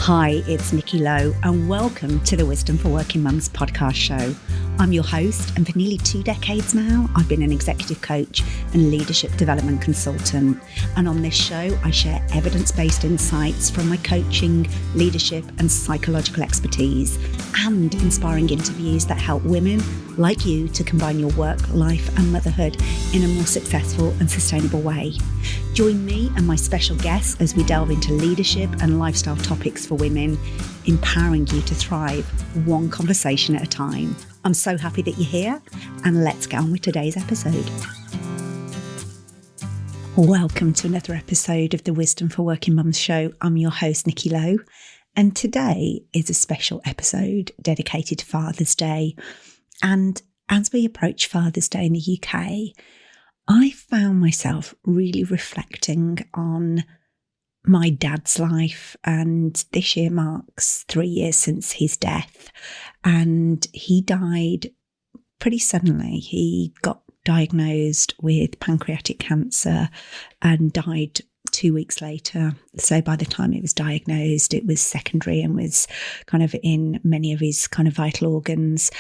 Hi, it's Nikki Lowe and welcome to the Wisdom for Working Mums podcast show. I'm your host, and for nearly 2 decades now, I've been an executive coach and leadership development consultant. And on this show, I share evidence-based insights from my coaching, leadership and psychological expertise, and inspiring interviews that help women like you to combine your work, life and motherhood in a more successful and sustainable way. Join me and my special guests as we delve into leadership and lifestyle topics for women, empowering you to thrive one conversation at a time. I'm so happy that you're here, and let's get on with today's episode. Welcome to another episode of the Wisdom for Working Mums show. I'm your host, Nikki Lowe, and today is a special episode dedicated to Father's Day. And as we approach Father's Day in the UK, I found myself really reflecting on my dad's life, and this year marks 3 years since his death, and he died pretty suddenly. He got diagnosed with pancreatic cancer and died 2 weeks later. So by the time it was diagnosed, it was secondary and was kind of in many of his kind of vital organs.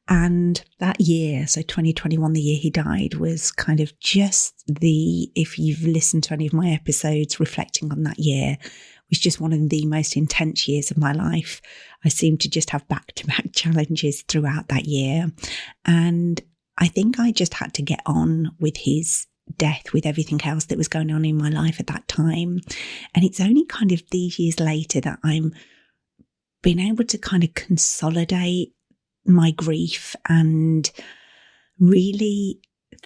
And that year, so 2021, the year he died, was kind of just if you've listened to any of my episodes reflecting on that year, was just one of the most intense years of my life. I seemed to just have back-to-back challenges throughout that year. And I think I just had to get on with his death, with everything else that was going on in my life at that time. And it's only kind of these years later that I'm being able to kind of consolidate my grief and really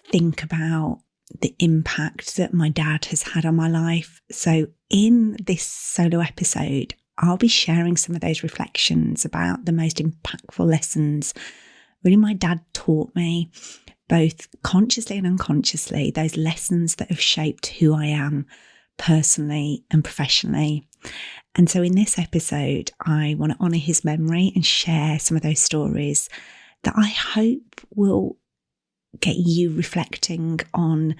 think about the impact that my dad has had on my life. So in this solo episode, I'll be sharing some of those reflections about the most impactful lessons really my dad taught me, both consciously and unconsciously, those lessons that have shaped who I am personally and professionally. And so in this episode, I want to honour his memory and share some of those stories that I hope will get you reflecting on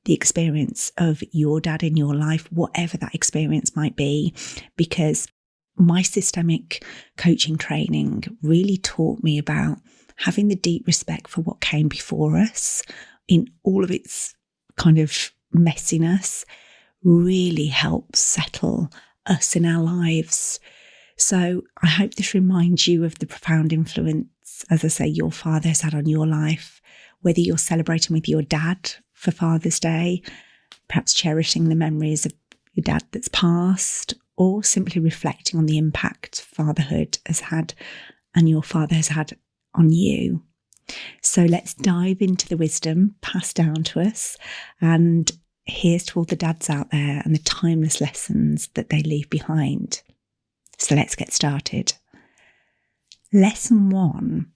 the experience of your dad in your life, whatever that experience might be, because my systemic coaching training really taught me about having the deep respect for what came before us in all of its kind of messiness really helps settle us in our lives. So I hope this reminds you of the profound influence, as I say, your father has had on your life, whether you're celebrating with your dad for Father's Day, perhaps cherishing the memories of your dad that's passed, or simply reflecting on the impact fatherhood has had and your father has had on you. So let's dive into the wisdom passed down to us, and here's to all the dads out there and the timeless lessons that they leave behind. So let's get started. Lesson 1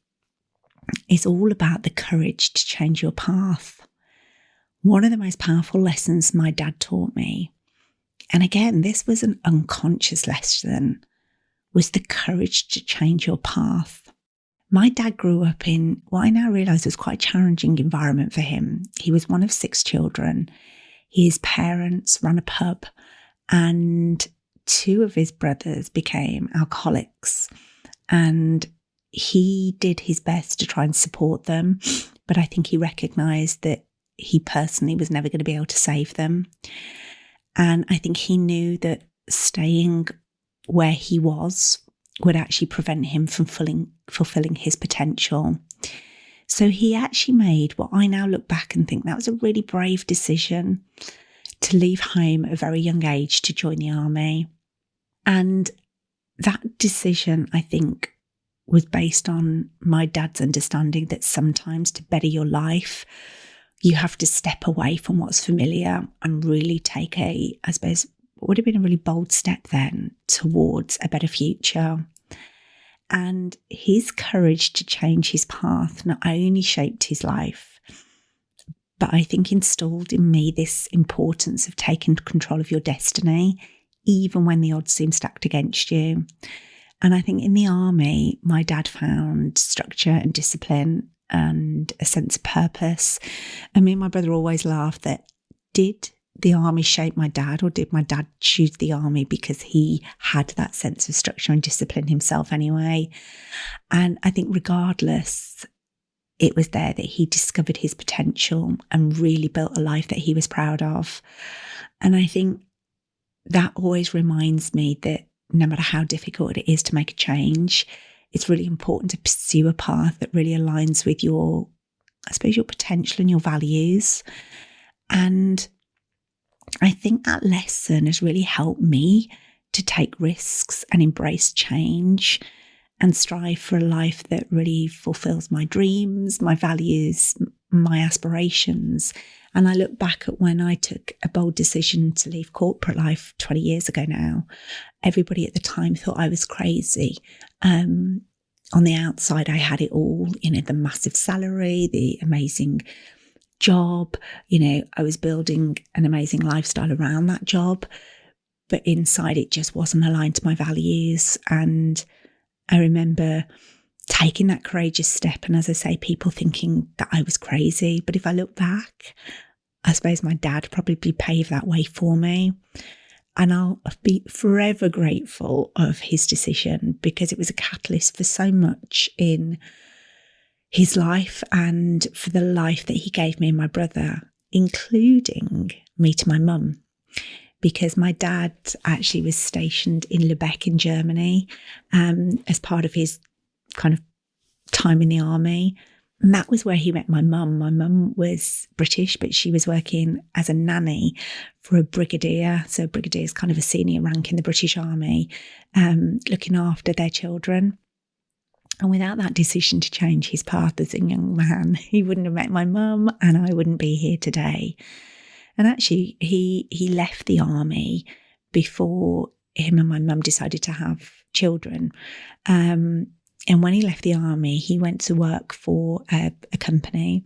is all about the courage to change your path. One of the most powerful lessons my dad taught me, and again, this was an unconscious lesson, was the courage to change your path. My dad grew up in what I now realise was quite a challenging environment for him. He was one of 6 children. His parents ran a pub, and 2 of his brothers became alcoholics. And he did his best to try and support them, but I think he recognised that he personally was never going to be able to save them. And I think he knew that staying where he was would actually prevent him from fulfilling his potential. So he actually made what I now look back and think that was a really brave decision to leave home at a very young age to join the army. And that decision, I think, was based on my dad's understanding that sometimes to better your life, you have to step away from what's familiar and really take I suppose, what would have been a really bold step then towards a better future. And his courage to change his path not only shaped his life, but I think installed in me this importance of taking control of your destiny, even when the odds seem stacked against you. And I think in the army, my dad found structure and discipline and a sense of purpose. And me and my brother always laughed that did the army shape my dad, or did my dad choose the army because he had that sense of structure and discipline himself anyway? And I think regardless, it was there that he discovered his potential and really built a life that he was proud of. And I think that always reminds me that no matter how difficult it is to make a change, it's really important to pursue a path that really aligns with your potential and your values. And I think that lesson has really helped me to take risks and embrace change and strive for a life that really fulfills my dreams, my values, my aspirations. And I look back at when I took a bold decision to leave corporate life 20 years ago now. Everybody at the time thought I was crazy. On the outside, I had it all, the massive salary, the amazing job, I was building an amazing lifestyle around that job, but inside it just wasn't aligned to my values. And I remember taking that courageous step, and as I say, people thinking that I was crazy. But if I look back, I suppose my dad probably paved that way for me. And I'll be forever grateful of his decision, because it was a catalyst for so much in his life and for the life that he gave me and my brother, including me to my mum. Because my dad actually was stationed in Lübeck in Germany as part of his kind of time in the army. And that was where he met my mum. My mum was British, but she was working as a nanny for a brigadier. So a brigadier is kind of a senior rank in the British Army, looking after their children. And without that decision to change his path as a young man, he wouldn't have met my mum and I wouldn't be here today. And actually, he left the army before him and my mum decided to have children. And when he left the army, he went to work for a company.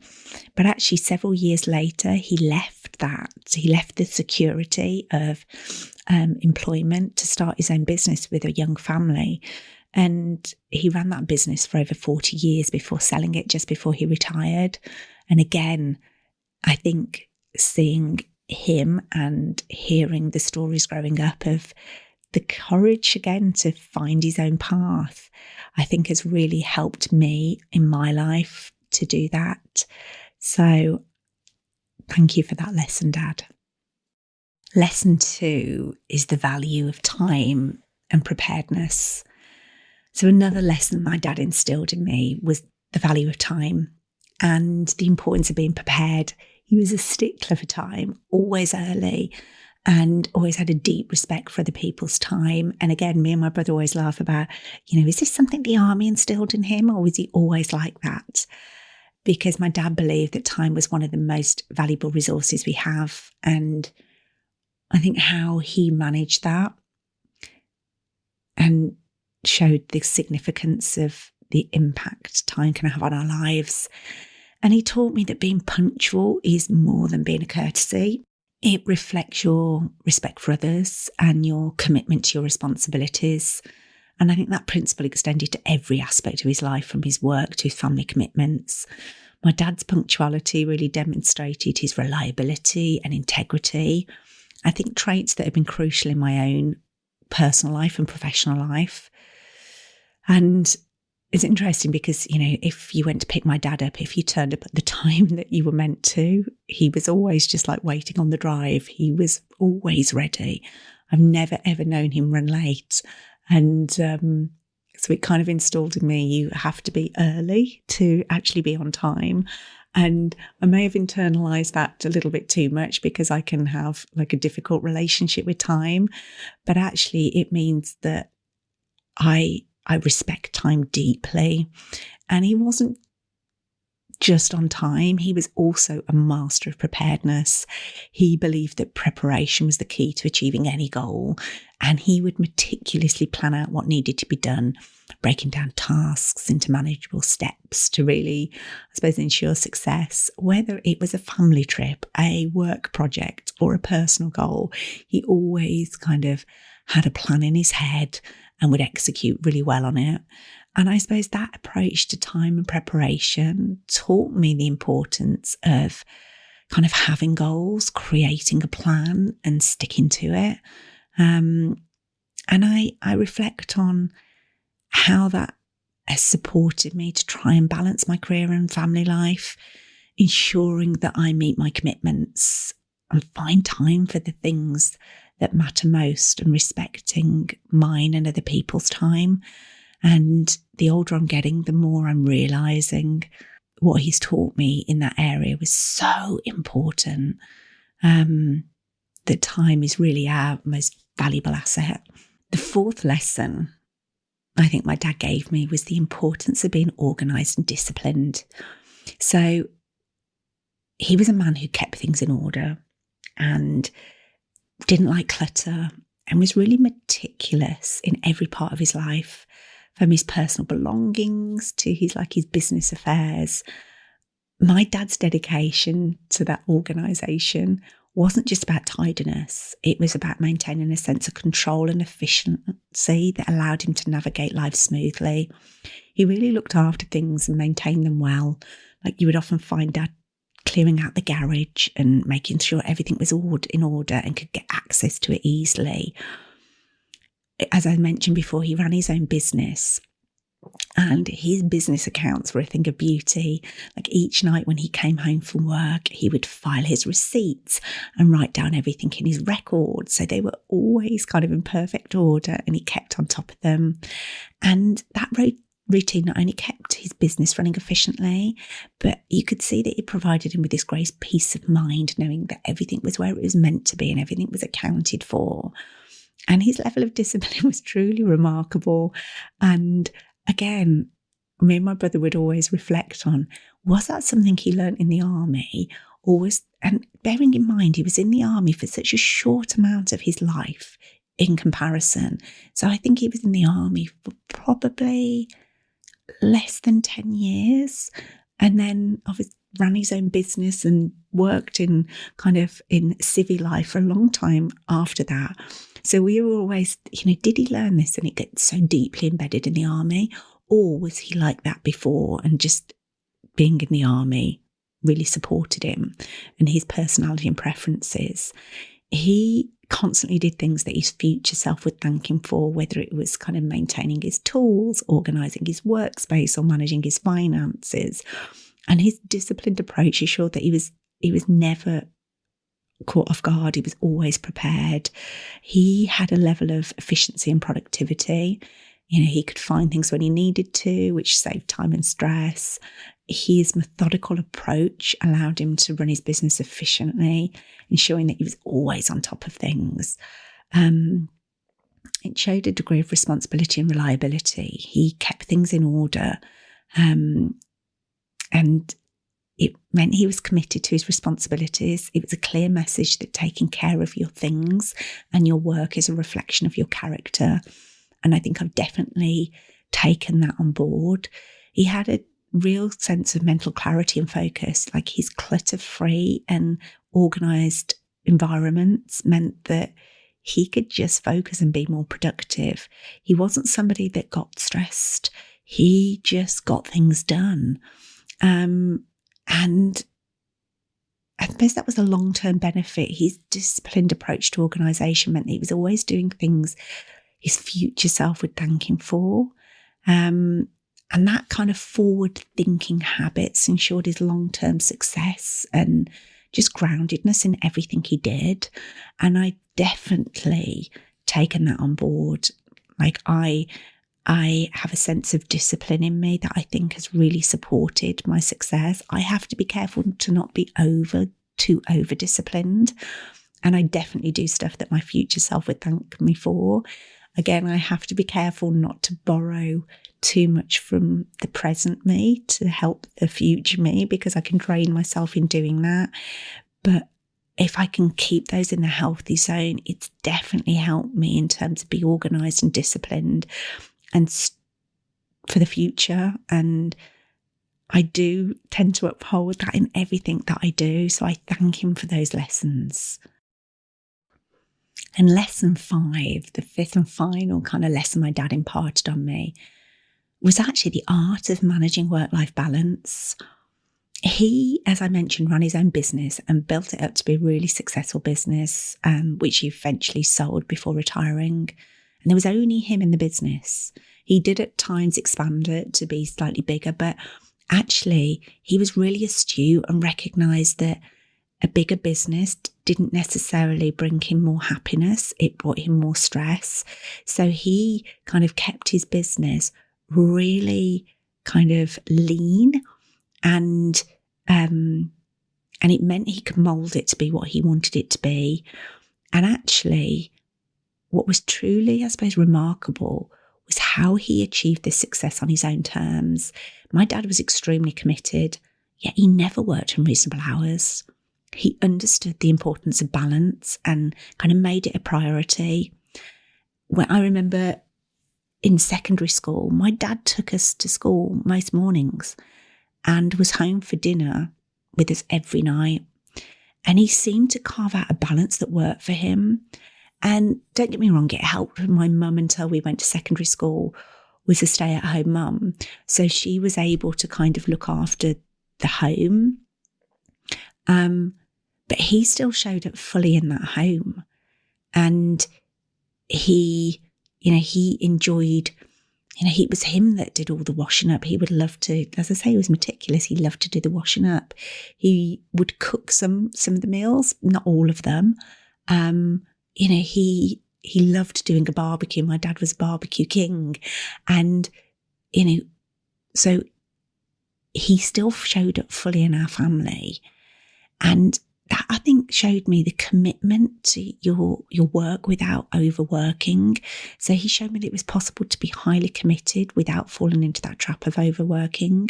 But actually, several years later, he left that. He left the security of employment to start his own business with a young family. And he ran that business for over 40 years before selling it just before he retired. And again, I think seeing him and hearing the stories growing up of the courage again to find his own path, I think has really helped me in my life to do that. So thank you for that lesson, Dad. Lesson 2 is the value of time and preparedness. So another lesson my dad instilled in me was the value of time and the importance of being prepared. He was a stickler for time, always early, and always had a deep respect for other people's time. And again, me and my brother always laugh about, is this something the army instilled in him, or was he always like that? Because my dad believed that time was one of the most valuable resources we have. And I think how he managed that and showed the significance of the impact time can have on our lives. And he taught me that being punctual is more than being a courtesy. It reflects your respect for others and your commitment to your responsibilities. And I think that principle extended to every aspect of his life, from his work to his family commitments. My dad's punctuality really demonstrated his reliability and integrity. I think traits that have been crucial in my own personal life and professional life. And it's interesting because, if you went to pick my dad up, if you turned up at the time that you were meant to, he was always just like waiting on the drive. He was always ready. I've never, ever known him run late. And so it kind of installed in me, you have to be early to actually be on time. And I may have internalized that a little bit too much because I can have like a difficult relationship with time. But actually it means that I respect time deeply. And he wasn't just on time. He was also a master of preparedness. He believed that preparation was the key to achieving any goal. And he would meticulously plan out what needed to be done, breaking down tasks into manageable steps to really, I suppose, ensure success. Whether it was a family trip, a work project, or a personal goal, he always kind of had a plan in his head and would execute really well on it. And I suppose that approach to time and preparation taught me the importance of kind of having goals, creating a plan and sticking to it. And I reflect on how that has supported me to try and balance my career and family life, ensuring that I meet my commitments and find time for the things that matter most, and respecting mine and other people's time. And the older I'm getting, the more I'm realising what he's taught me in that area was so important. That time is really our most valuable asset. The fourth lesson I think my dad gave me was the importance of being organised and disciplined. So he was a man who kept things in order and didn't like clutter, and was really meticulous in every part of his life, from his personal belongings to his business affairs. My dad's dedication to that organisation wasn't just about tidiness. It was about maintaining a sense of control and efficiency that allowed him to navigate life smoothly. He really looked after things and maintained them well. Like, you would often find Dad clearing out the garage and making sure everything was in order and could get access to it easily. As I mentioned before, he ran his own business, and his business accounts were a thing of beauty. Like, each night when he came home from work, he would file his receipts and write down everything in his records. So they were always kind of in perfect order, and he kept on top of them. And that routine not only kept his business running efficiently, but you could see that it provided him with this great peace of mind, knowing that everything was where it was meant to be and everything was accounted for. And his level of discipline was truly remarkable. And again, me and my brother would always reflect on, was that something he learnt in the army, and bearing in mind he was in the army for such a short amount of his life in comparison. So I think he was in the army for probably less than 10 years, and then obviously ran his own business and worked in civvy life for a long time after that. So we were always, did he learn this and it gets so deeply embedded in the army, or was he like that before, and just being in the army really supported him and his personality and preferences? He constantly did things that his future self would thank him for, whether it was kind of maintaining his tools, organising his workspace, or managing his finances. And his disciplined approach ensured that he was never caught off guard. He was always prepared. He had a level of efficiency and productivity. He could find things when he needed to, which saved time and stress. His methodical approach allowed him to run his business efficiently, ensuring that he was always on top of things. It showed a degree of responsibility and reliability. He kept things in order, and it meant he was committed to his responsibilities. It was a clear message that taking care of your things and your work is a reflection of your character. And I think I've definitely taken that on board. He had a real sense of mental clarity and focus. Like, his clutter-free and organised environments meant that he could just focus and be more productive. He wasn't somebody that got stressed. He just got things done. And I suppose that was a long-term benefit. His disciplined approach to organisation meant that he was always doing things his future self would thank him for. And that kind of forward-thinking habits ensured his long-term success and just groundedness in everything he did. And I definitely taken that on board. Like, I have a sense of discipline in me that I think has really supported my success. I have to be careful to not be too over-disciplined. And I definitely do stuff that my future self would thank me for. Again, I have to be careful not to borrow too much from the present me to help the future me, because I can drain myself in doing that. But if I can keep those in the healthy zone, it's definitely helped me in terms of being organised and disciplined and for the future. And I do tend to uphold that in everything that I do. So I thank him for those lessons. And lesson 5, the fifth and final kind of lesson my dad imparted on me, was actually the art of managing work-life balance. He, as I mentioned, ran his own business and built it up to be a really successful business, which he eventually sold before retiring. And there was only him in the business. He did at times expand it to be slightly bigger, but actually he was really astute and recognised that a bigger business didn't necessarily bring him more happiness. It brought him more stress. So he kind of kept his business really kind of lean, and it meant he could mould it to be what he wanted it to be. And actually, what was truly, I suppose, remarkable was how he achieved this success on his own terms. My dad was extremely committed, yet he never worked unreasonable hours. He understood the importance of balance and kind of made it a priority. When I remember in secondary school, my dad took us to school most mornings and was home for dinner with us every night. And he seemed to carve out a balance that worked for him. And don't get me wrong, it helped my mum until we went to secondary school, was a stay-at-home mum. So she was able to kind of look after the home. But he still showed up fully in that home. And he enjoyed, it was him that did all the washing up. He would love to, as I say, he was meticulous. He loved to do the washing up. He would cook some of the meals, not all of them. He loved doing a barbecue. My dad was a barbecue king. And, so he still showed up fully in our family. And that, I think, showed me the commitment to your work without overworking. So he showed me that it was possible to be highly committed without falling into that trap of overworking.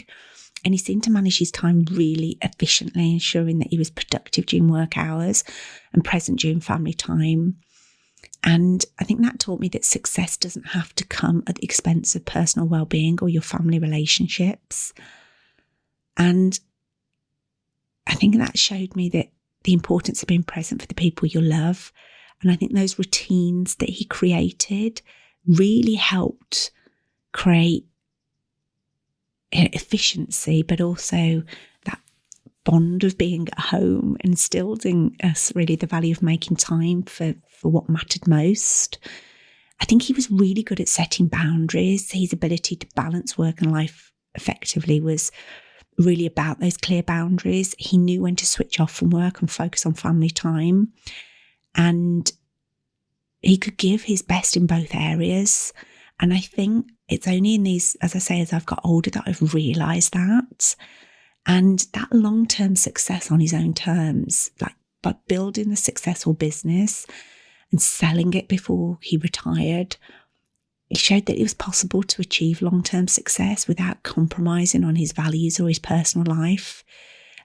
And he seemed to manage his time really efficiently, ensuring that he was productive during work hours and present during family time. And I think that taught me that success doesn't have to come at the expense of personal well-being or your family relationships. And I think that showed me that the importance of being present for the people you love. And I think those routines that he created really helped create efficiency, but also that bond of being at home, instilled in us really the value of making time for what mattered most. I think he was really good at setting boundaries. His ability to balance work and life effectively was really about those clear boundaries. He knew when to switch off from work and focus on family time. And he could give his best in both areas. And I think it's only in these, as I say, as I've got older, that I've realised that. And that long-term success on his own terms, like by building a successful business and selling it before he retired, it showed that it was possible to achieve long-term success without compromising on his values or his personal life.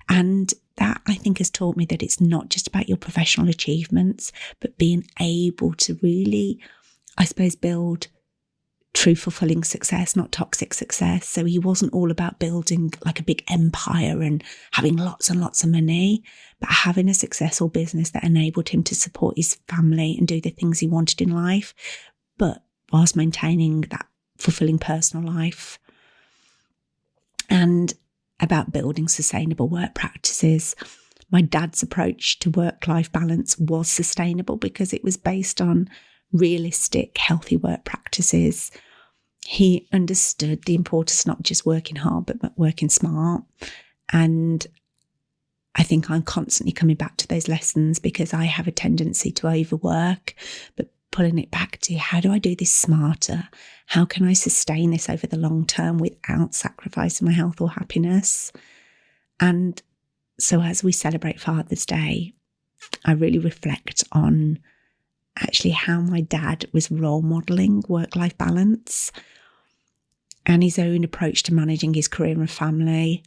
And that, I think, has taught me that it's not just about your professional achievements, but being able to really, I suppose, build true fulfilling success, not toxic success. So he wasn't all about building like a big empire and having lots and lots of money, but having a successful business that enabled him to support his family and do the things he wanted in life, but whilst maintaining that fulfilling personal life. And about building sustainable work practices. My dad's approach to work-life balance was sustainable because it was based on realistic, healthy work practices. He understood the importance of not just working hard, but working smart. And I think I'm constantly coming back to those lessons because I have a tendency to overwork, but pulling it back to how do I do this smarter? How can I sustain this over the long term without sacrificing my health or happiness? And so as we celebrate Father's Day, I really reflect on actually how my dad was role modelling work-life balance and his own approach to managing his career and family.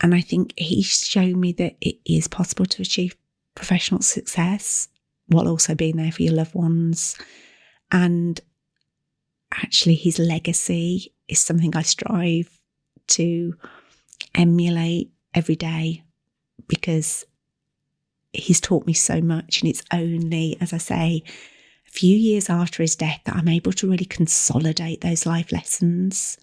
And I think he showed me that it is possible to achieve professional success while also being there for your loved ones. And actually his legacy is something I strive to emulate every day because he's taught me so much. And it's only, as I say, a few years after his death that I'm able to really consolidate those life lessons.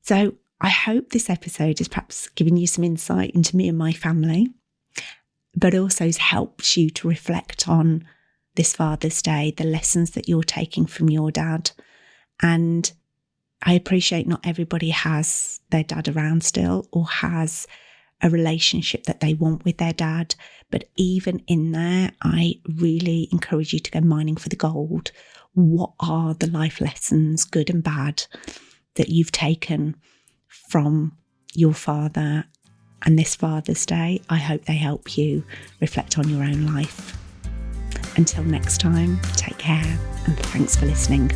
So I hope this episode has perhaps given you some insight into me and my family, but also has helped you to reflect on this Father's Day, the lessons that you're taking from your dad. And I appreciate not everybody has their dad around still or has a relationship that they want with their dad. But even in there, I really encourage you to go mining for the gold. What are the life lessons, good and bad, that you've taken from your father and this Father's Day? I hope they help you reflect on your own life. Until next time, take care and thanks for listening.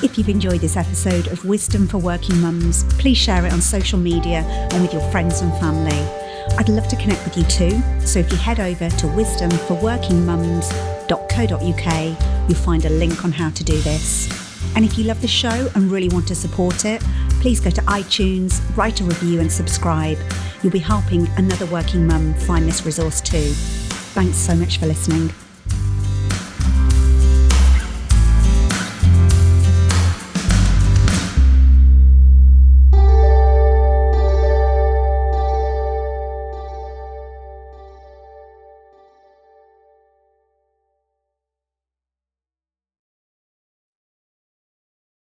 If you've enjoyed this episode of Wisdom for Working Mums, please share it on social media and with your friends and family. I'd love to connect with you too, so if you head over to wisdomforworkingmums.co.uk, you'll find a link on how to do this. And if you love the show and really want to support it, please go to iTunes, write a review and subscribe. You'll be helping another working mum find this resource too. Thanks so much for listening.